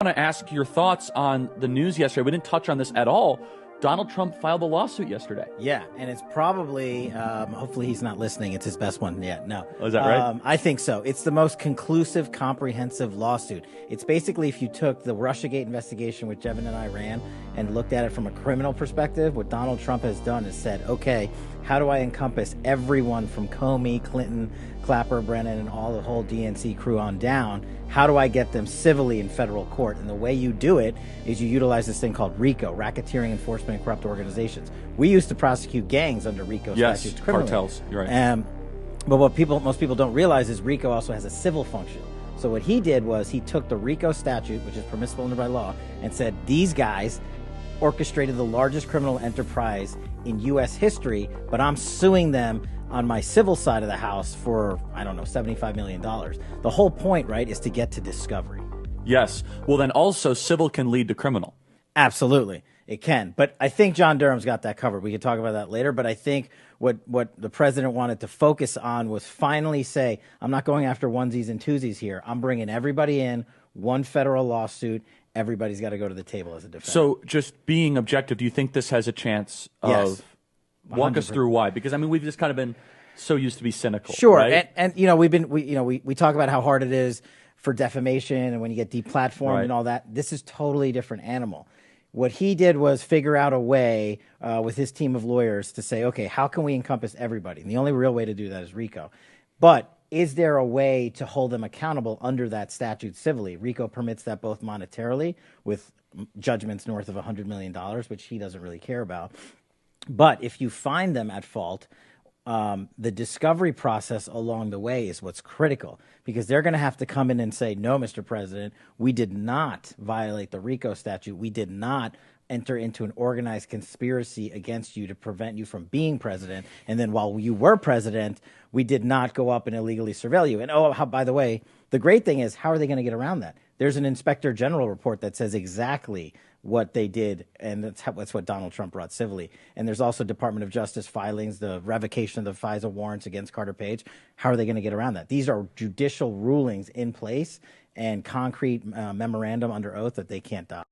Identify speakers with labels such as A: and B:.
A: want to ask your thoughts on the news yesterday. We didn't touch on this at all. Donald Trump filed a lawsuit yesterday.
B: Yeah, and it's probably, hopefully he's not listening, it's his best one yet. No.
A: Oh, is that right?
B: I think so. It's the most conclusive, comprehensive lawsuit. It's basically if you took the Russiagate investigation, which Jevin and I ran, and looked at it from a criminal perspective, what Donald Trump has done is said, okay, how do I encompass everyone from Comey, Clinton, Clapper, Brennan, and all the whole DNC crew on down? How do I get them civilly in federal court? And the way you do it is you utilize this thing called RICO, Racketeering Enforcement and Corrupt Organizations. We used to prosecute gangs under RICO statutes criminally.
A: Cartels. You're right.
B: But what most people don't realize is RICO also has a civil function. So what he did was he took the RICO statute, which is permissible under by law, and said these guys orchestrated the largest criminal enterprise in U.S. history, but I'm suing them on my civil side of the house for, I don't know, $75 million. The whole point, right, is to get to discovery.
A: Yes. Well, then also civil can lead to criminal.
B: Absolutely. It can. But I think John Durham's got that covered. We can talk about that later. But I think what the president wanted to focus on was finally say, I'm not going after onesies and twosies here. I'm bringing everybody in, one federal lawsuit. Everybody's got to go to the table as a defendant.
A: So just being objective, do you think this has a chance of...
B: Yes.
A: Walk us through why, because I mean we've just kind of been so used to be cynical.
B: Sure,
A: right?
B: and you know we talk about how hard it is for defamation and when you get deplatformed and all that. This is totally different animal. What he did was figure out a way with his team of lawyers to say, okay, how can we encompass everybody? And the only real way to do that is RICO. But is there a way to hold them accountable under that statute civilly? RICO permits that both monetarily with judgments north of $100 million, which he doesn't really care about. But if you find them at fault, the discovery process along the way is what's critical, because they're going to have to come in and say, no, Mr. President, we did not violate the RICO statute. We did not enter into an organized conspiracy against you to prevent you from being president. And then while you were president, we did not go up and illegally surveil you. And by the way, the great thing is, how are they going to get around that? There's an inspector general report that says exactly what they did, and that's what Donald Trump brought civilly. And there's also Department of Justice filings, the revocation of the FISA warrants against Carter Page. How are they going to get around that? These are judicial rulings in place and concrete memorandum under oath that they can't dodge.